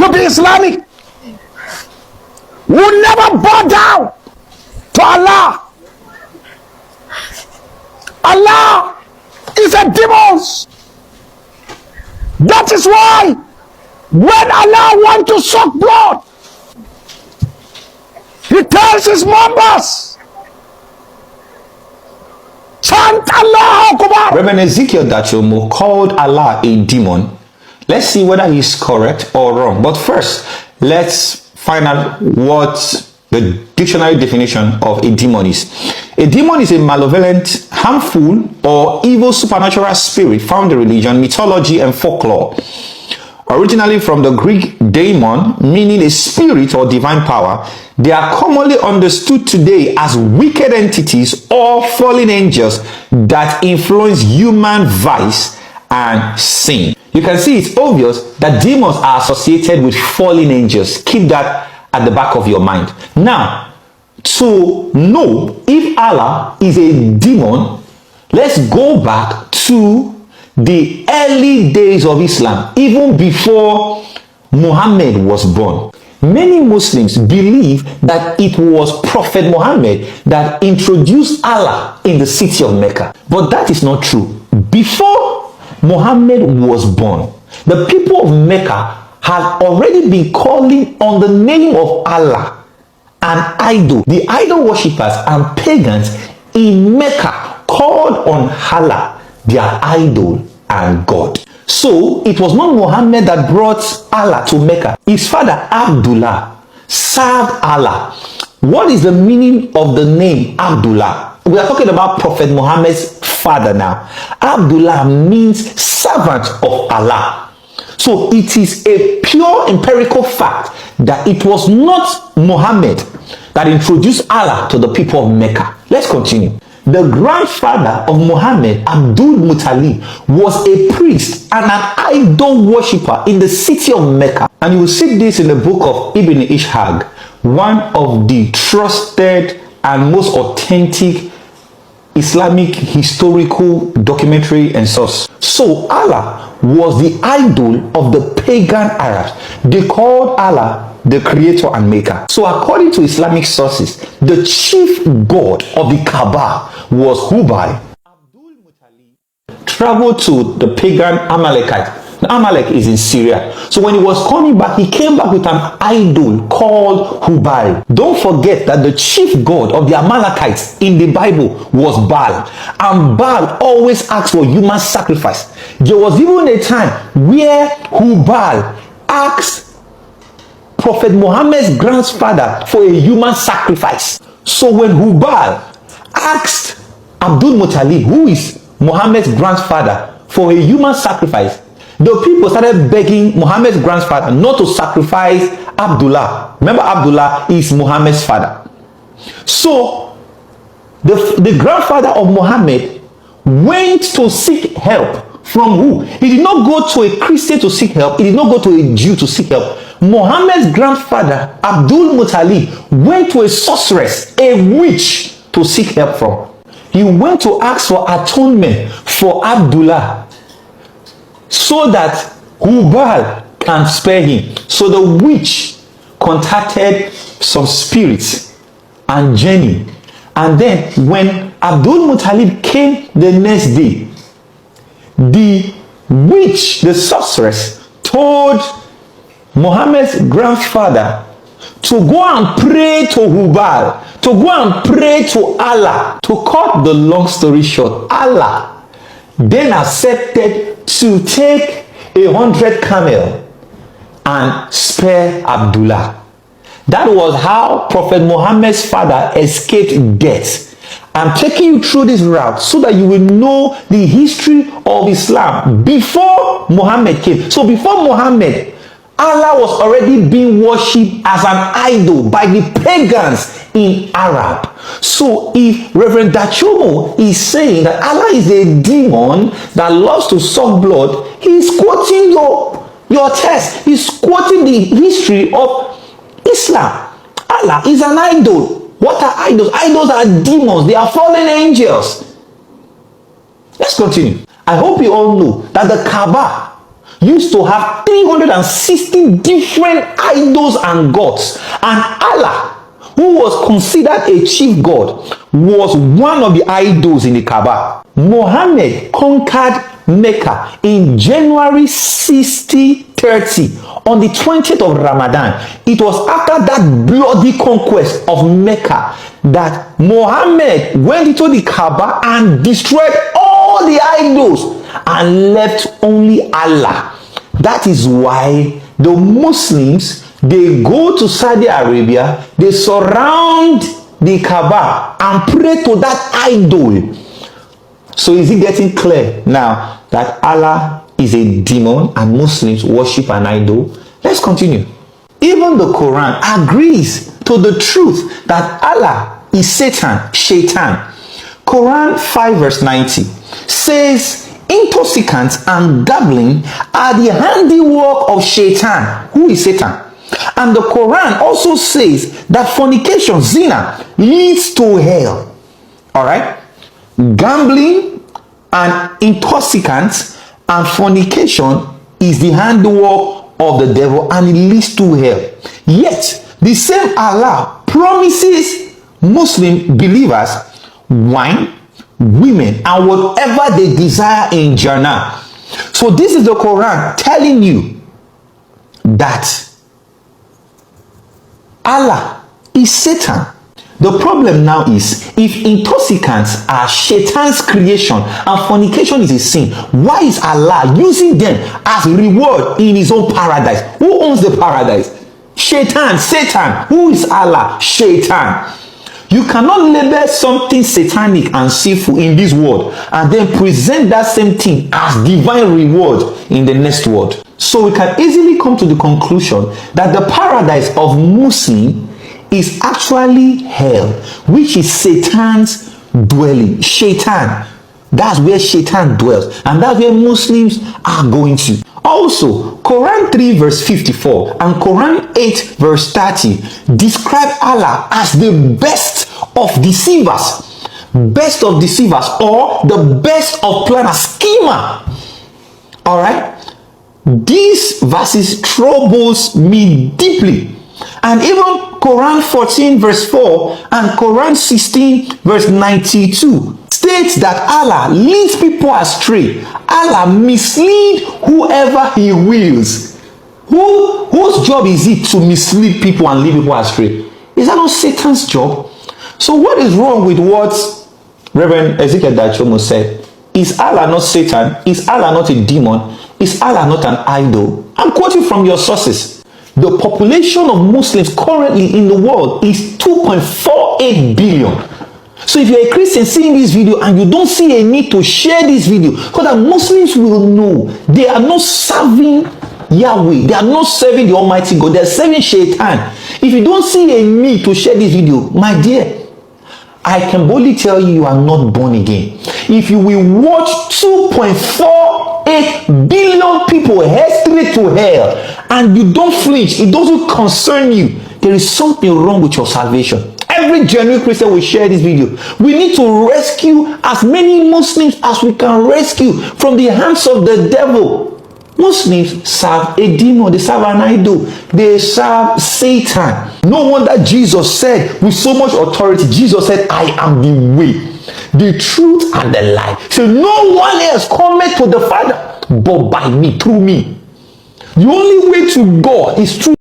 to be Islamic will never bow down to Allah. Allah is a demon. That is why when Allah wants to suck blood, he tells his members, chant Allah Akbar. Reverend Ezekiel Dachomo called Allah a demon. Let's see whether he's correct or wrong. But first, let's find out what the dictionary definition of a demon is. A demon is a malevolent, harmful, or evil supernatural spirit found in religion, mythology, and folklore. Originally from the Greek daemon, meaning a spirit or divine power, they are commonly understood today as wicked entities or fallen angels that influence human vice and sin. You can see it's obvious that demons are associated with fallen angels. Keep that at the back of your mind. Now, to know if Allah is a demon, let's go back to the early days of Islam, even before Muhammad was born. Many Muslims believe that it was Prophet Muhammad that introduced Allah in the city of Mecca. But that is not true. Before Muhammad was born, the people of Mecca had already been calling on the name of Allah, an idol. The idol worshippers and pagans in Mecca called on Allah, their idol and God. So it was not Muhammad that brought Allah to Mecca. His father Abdullah served Allah. What is the meaning of the name Abdullah? We are talking about Prophet Muhammad's father now. Abdullah means servant of Allah. So it is a pure empirical fact that it was not Muhammad that introduced Allah to the people of Mecca. Let's continue. The grandfather of Muhammad, Abdul Muttalib, was a priest and an idol worshipper in the city of Mecca. And you will see this in the book of Ibn Ishaq, one of the trusted and most authentic Islamic historical documentary and source. So Allah was the idol of the pagan Arabs. They called Allah the creator and maker. So according to Islamic sources, the chief god of the Kaaba was Hubal. Abdul Muttalib traveled to the pagan Amalekite. Amalek is in Syria. So when he was coming back, he came back with an idol called Hubal. Don't forget that the chief god of the Amalekites in the Bible was Baal. And Baal always asked for human sacrifice. There was even a time where Hubal asked Prophet Muhammad's grandfather for a human sacrifice. So when Hubal asked Abdul Muttalib, who is Muhammad's grandfather, for a human sacrifice, the people started begging Muhammad's grandfather not to sacrifice Abdullah. Remember, Abdullah is Muhammad's father. So the grandfather of Muhammad went to seek help from who? He did not go to a Christian to seek help. He did not go to a Jew to seek help. Muhammad's grandfather, Abdul Muttalib, went to a sorceress, a witch, to seek help from. He went to ask for atonement for Abdullah so that Hubal can spare him. So the witch contacted some spirits and journeyed. And then when Abdul Muttalib came the next day, the witch, the sorceress, told Muhammad's grandfather to go and pray to Hubal, to go and pray to Allah. To cut the long story short, Allah then accepted to take 100 camel and spare Abdullah. That was how Prophet Muhammad's father escaped death. I'm taking you through this route so that you will know the history of Islam before Muhammad came. So before Muhammad, Allah was already being worshipped as an idol by the pagans in Arab. So if Reverend Dachomo is saying that Allah is a demon that loves to suck blood, he's quoting your text. He's quoting the history of Islam. Allah is an idol. What are idols? Idols are demons. They are fallen angels. Let's continue. I hope you all know that the Kaaba used to have 360 different idols and gods. And Allah, who was considered a chief god, was one of the idols in the Kaaba. Muhammad conquered Mecca in January 6030 on the 20th of Ramadan. It was after that bloody conquest of Mecca that Muhammad went into the Kaaba and destroyed all the idols and left only Allah. That is why the Muslims, they go to Saudi Arabia, they surround the Kaaba and pray to that idol. So is it getting clear now that Allah is a demon and Muslims worship an idol? Let's continue. Even the Quran agrees to the truth that Allah is Satan, Shaitan. Quran 5 verse 90 says, intoxicants and gambling are the handiwork of Shaitan, who is Satan. And the Quran also says that fornication, zina, leads to hell. All right? Gambling and intoxicants and fornication is the handiwork of the devil and it leads to hell. Yet, the same Allah promises Muslim believers wine, women, and whatever they desire in Jannah. So this is the Quran telling you that Allah is Satan. The problem now is, if intoxicants are Shaitan's creation and fornication is a sin, why is Allah using them as reward in his own paradise? Who owns the paradise? Shaitan, Satan. Who is Allah? Shaitan. You cannot label something satanic and sinful in this world and then present that same thing as divine reward in the next world. So we can easily come to the conclusion that the paradise of Muslim is actually hell, which is Satan's dwelling. Shaitan. That's where Shaitan dwells, and that's where Muslims are going to. Also, Quran 3 verse 54 and Quran 8 verse 30 describe Allah as the best of deceivers. Best of deceivers, or the best of planners, schemer. All right? These verses troubles me deeply. And even Quran 14 verse 4 and Quran 16 verse 92 states that Allah leads people astray. Allah misleads whoever he wills. Whose job is it to mislead people and lead people astray? Is that not Satan's job? So what is wrong with what Reverend Ezekiel Dachomo said? Is Allah not Satan? Is Allah not a demon? Is Allah not an idol? I'm quoting from your sources. The population of Muslims currently in the world is 2.48 billion. So if you're a Christian seeing this video and you don't see a need to share this video, because that Muslims will know they are not serving Yahweh, they are not serving the Almighty God, they are serving Shaitan. If you don't see a need to share this video, my dear, I can boldly tell you, you are not born again. If you will watch 2.48 billion people head straight to hell and you don't flinch, it doesn't concern you, there is something wrong with your salvation. Every genuine Christian will share this video. We need to rescue as many Muslims as we can rescue from the hands of the devil. Muslims serve a demon, they serve an idol, they serve Satan. No wonder Jesus said with so much authority, Jesus said, I am the way, the truth, and the life. So no one else cometh to the Father but by me, through me. The only way to God is through